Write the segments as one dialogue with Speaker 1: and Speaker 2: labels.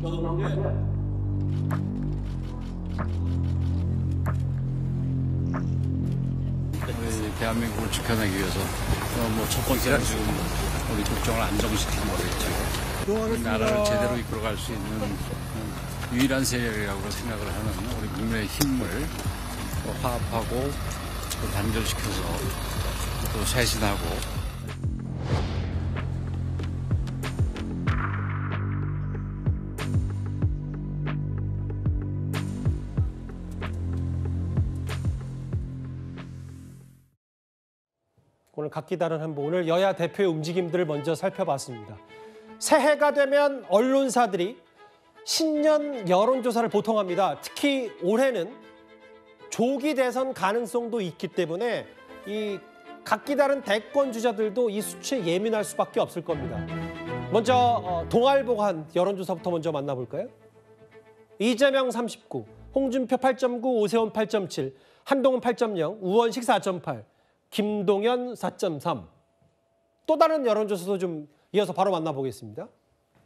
Speaker 1: 우리 대한민국을 지켜내기 위해서 첫 번째는 지금 우리 국정을 안정시키는 거겠죠. 우리나라를 제대로 이끌어갈 수 있는 유일한 세력이라고 생각을 하는 우리 국민의 힘을 또 화합하고 또 단결시켜서 또 쇄신하고.
Speaker 2: 오늘 각기 다른 한번 오늘 여야 대표의 움직임들을 먼저 살펴봤습니다. 새해가 되면 언론사들이 신년 여론조사를 보통 합니다. 특히 올해는 조기 대선 가능성도 있기 때문에 이 각기 다른 대권 주자들도 이 수치에 예민할 수밖에 없을 겁니다. 먼저 동아일보가 한 여론조사부터 먼저 만나볼까요? 이재명 39, 홍준표 8.9, 오세훈 8.7, 한동훈 8.0, 우원식 4.8, 김동연 4.3. 또 다른 여론조사도 좀 이어서 바로 만나보겠습니다.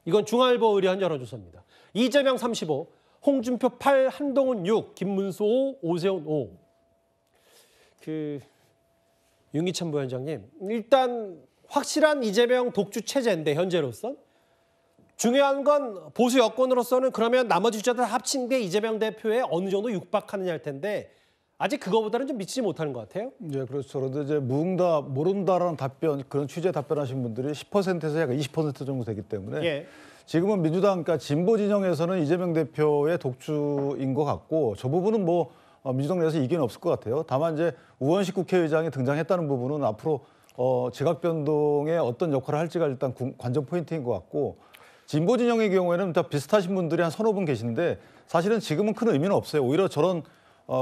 Speaker 2: 이건 중앙일보 의뢰한 여론조사입니다. 이재명 35, 홍준표 8, 한동훈 6, 김문수 5, 오세훈 5. 윤기찬 부위원장님, 일단 확실한 이재명 독주 체제인데 현재로선 중요한 건 보수 여권으로서는 그러면 나머지 주자들 합친 게 이재명 대표에 어느 정도 육박하느냐일 텐데 아직 그거보다는 좀 미치지 못하는 것 같아요.
Speaker 3: 네, 그렇죠. 그런데 이제 모른다라는 답변, 그런 취지에 답변하신 분들이 10%에서 약간 20% 정도 되기 때문에
Speaker 2: 예.
Speaker 3: 지금은 민주당, 그러니까 진보 진영에서는 이재명 대표의 독주인 것 같고 저 부분은 민주당 내에서 이견이 없을 것 같아요. 다만 이제 우원식 국회의장이 등장했다는 부분은 앞으로 지각 변동에 어떤 역할을 할지가 일단 관전 포인트인 것 같고 진보 진영의 경우에는 다 비슷하신 분들이 한 서너 분 계신데 사실은 지금은 큰 의미는 없어요. 오히려 저런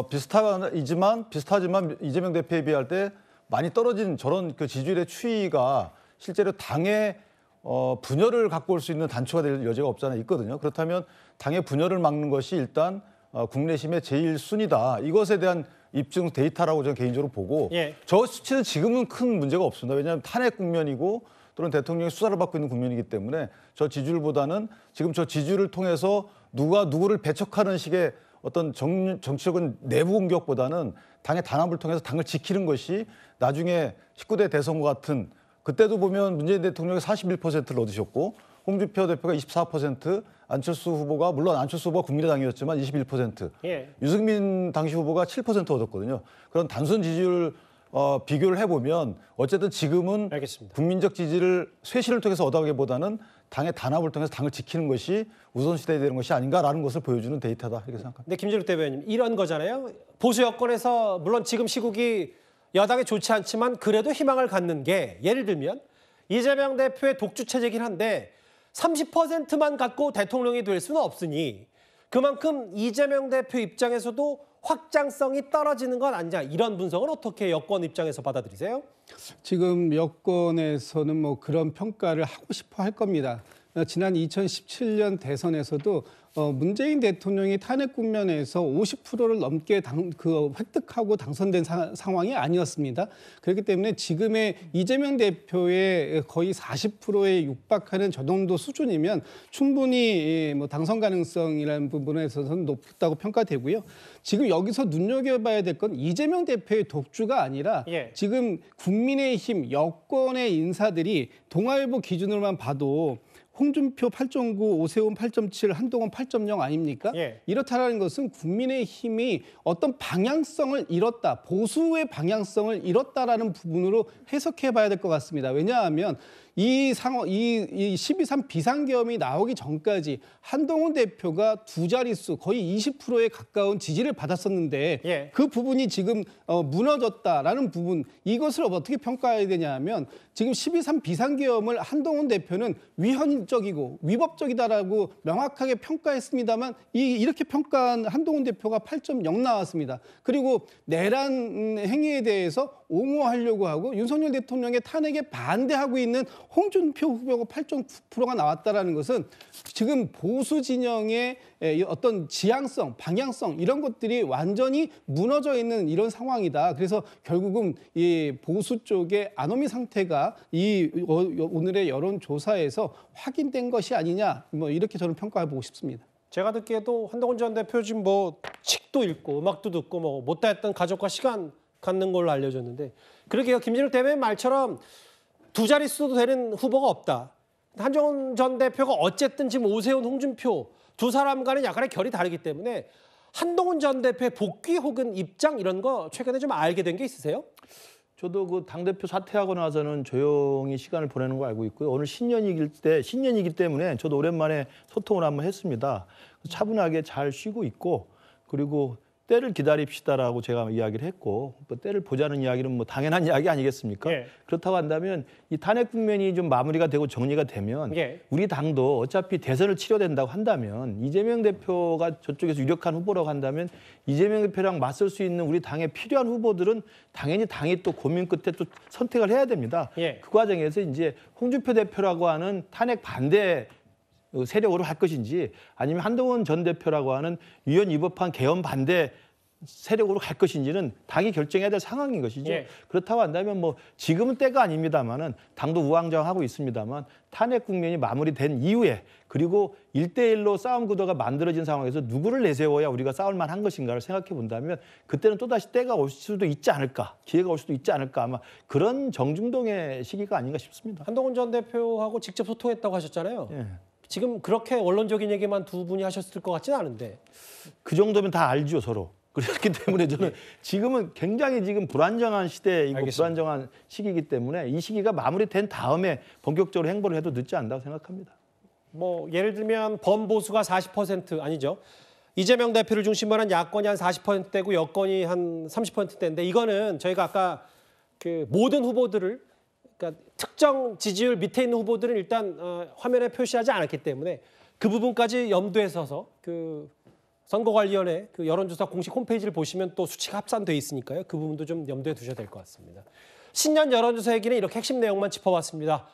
Speaker 3: 비슷하지만 이재명 대표에 비할 때 많이 떨어진 저런 그 지지율의 추이가 실제로 당의 분열을 갖고 올 수 있는 단초가 될 여지가 없잖아 있거든요. 그렇다면 당의 분열을 막는 것이 일단 국내심의 제일 순위다. 이것에 대한 입증 데이터라고 저는 개인적으로 보고
Speaker 2: 예.
Speaker 3: 저 수치는 지금은 큰 문제가 없습니다. 왜냐하면 탄핵 국면이고 또는 대통령이 수사를 받고 있는 국면이기 때문에 저 지지율보다는 지금 저 지지율을 통해서 누가 누구를 배척하는 식의 어떤 정치적인 내부 공격보다는 당의 단합을 통해서 당을 지키는 것이 나중에 19대 대선과 같은 그때도 보면 문재인 대통령이 41%를 얻으셨고 홍준표 대표가 24%, 안철수 후보가 물론 안철수 후보가 국민의당이었지만 21%,
Speaker 2: 예.
Speaker 3: 유승민 당시 후보가 7% 얻었거든요. 그런 단순 지지율 비교를 해보면 어쨌든 지금은
Speaker 2: 알겠습니다.
Speaker 3: 국민적 지지를 쇄신을 통해서 얻어가기보다는 당의 단합을 통해서 당을 지키는 것이 우선시돼야 되는 것이 아닌가라는 것을 보여주는 데이터다 이렇게 생각합니다.
Speaker 2: 근데 김진욱 대변인 이런 거잖아요. 보수 여권에서 물론 지금 시국이 여당에 좋지 않지만 그래도 희망을 갖는 게 예를 들면 이재명 대표의 독주 체제이긴 한데 30%만 갖고 대통령이 될 수는 없으니 그만큼 이재명 대표 입장에서도 확장성이 떨어지는 건 아니냐 이런 분석은 어떻게 여권 입장에서 받아들이세요?
Speaker 4: 지금 여권에서는 그런 평가를 하고 싶어 할 겁니다. 지난 2017년 대선에서도 문재인 대통령이 탄핵 국면에서 50%를 넘게 획득하고 당선된 상황이 아니었습니다. 그렇기 때문에 지금의 이재명 대표의 거의 40%에 육박하는 저 정도 수준이면 충분히 당선 가능성이라는 부분에 있어서는 높다고 평가되고요. 지금 여기서 눈여겨봐야 될 건 이재명 대표의 독주가 아니라 지금 국민의힘 여권의 인사들이 동아일보 기준으로만 봐도 홍준표 8.9, 오세훈 8.7, 한동훈 8.0 아닙니까? 이렇다라는 것은 국민의힘이 어떤 방향성을 잃었다, 보수의 방향성을 잃었다라는 부분으로 해석해봐야 될 것 같습니다. 왜냐하면 이 12.3 비상계엄이 나오기 전까지 한동훈 대표가 두 자릿수 거의 20%에 가까운 지지를 받았었는데 그 부분이 지금 무너졌다라는 부분 이것을 어떻게 평가해야 되냐면 지금 12.3 비상계엄을 한동훈 대표는 위헌적이고 위법적이다라고 명확하게 평가했습니다만 이렇게 평가한 한동훈 대표가 8.0 나왔습니다. 그리고 내란 행위에 대해서 옹호하려고 하고 윤석열 대통령의 탄핵에 반대하고 있는 홍준표 후보가 8.9%가 나왔다라는 것은 지금 보수 진영의 어떤 지향성, 방향성 이런 것들이 완전히 무너져 있는 이런 상황이다. 그래서 결국은 이 보수 쪽의 아노미 상태가 이 오늘의 여론조사에서 확인된 것이 아니냐 뭐 이렇게 저는 평가해 보고 싶습니다.
Speaker 2: 제가 듣기에도 한동훈 전 대표 지금 뭐 책도 읽고 음악도 듣고 뭐 못다 했던 가족과 시간 갖는 걸로 알려졌는데 그러게요. 김진욱 대변인 말처럼 두 자릿수도 되는 후보가 없다. 한동훈 전 대표가 어쨌든 지금 오세훈, 홍준표 두 사람 간의 약간의 결이 다르기 때문에 한동훈 전 대표의 복귀 혹은 입장 이런 거 최근에 좀 알게 된 게 있으세요?
Speaker 5: 저도 그 당대표 사퇴하고 나서는 조용히 시간을 보내는 거 알고 있고요. 오늘 신년이기 때문에 저도 오랜만에 소통을 한번 했습니다. 차분하게 잘 쉬고 있고 그리고 때를 기다립시다라고 제가 이야기를 했고 뭐 때를 보자는 이야기는 뭐 당연한 이야기 아니겠습니까?
Speaker 2: 예.
Speaker 5: 그렇다고 한다면 이 탄핵 국면이 좀 마무리가 되고 정리가 되면
Speaker 2: 예.
Speaker 5: 우리 당도 어차피 대선을 치러된다고 한다면 이재명 대표가 저쪽에서 유력한 후보라고 한다면 이재명 대표랑 맞설 수 있는 우리 당에 필요한 후보들은 당연히 당이 또 고민 끝에 또 선택을 해야 됩니다.
Speaker 2: 예.
Speaker 5: 그 과정에서 이제 홍준표 대표라고 하는 탄핵 반대 세력으로 할 것인지 아니면 한동훈 전 대표라고 하는 위헌 위법한 개헌 반대 세력으로 갈 것인지는 당이 결정해야 될 상황인 것이죠.
Speaker 2: 예.
Speaker 5: 그렇다고 한다면 뭐 지금은 때가 아닙니다만은 당도 우왕좌왕하고 있습니다만 탄핵 국면이 마무리된 이후에 그리고 1대1로 싸움 구도가 만들어진 상황에서 누구를 내세워야 우리가 싸울 만한 것인가를 생각해 본다면 그때는 또다시 때가 올 수도 있지 않을까, 기회가 올 수도 있지 않을까 아마 그런 정중동의 시기가 아닌가 싶습니다.
Speaker 2: 한동훈 전 대표하고 직접 소통했다고 하셨잖아요.
Speaker 5: 예.
Speaker 2: 지금 그렇게 원론적인 얘기만 두 분이 하셨을 것 같지는 않은데.
Speaker 5: 그 정도면 다 알죠 서로. 그렇기 때문에 저는 지금은 굉장히 지금 불안정한 시대이고
Speaker 2: 알겠습니다.
Speaker 5: 불안정한 시기이기 때문에 이 시기가 마무리된 다음에 본격적으로 행보를 해도 늦지 않다고 생각합니다.
Speaker 2: 뭐 예를 들면 범보수가 40% 아니죠. 이재명 대표를 중심으로 한 야권이 한 40%대고 여권이 한 30%대인데 이거는 저희가 아까 그 모든 후보들을 그러니까 특정 지지율 밑에 있는 후보들은 일단 화면에 표시하지 않았기 때문에 그 부분까지 염두에 서서 그 선거관리위원회 그 여론조사 공식 홈페이지를 보시면 또 수치가 합산돼 있으니까요. 그 부분도 좀 염두에 두셔야 될 것 같습니다. 신년 여론조사 얘기는 이렇게 핵심 내용만 짚어봤습니다.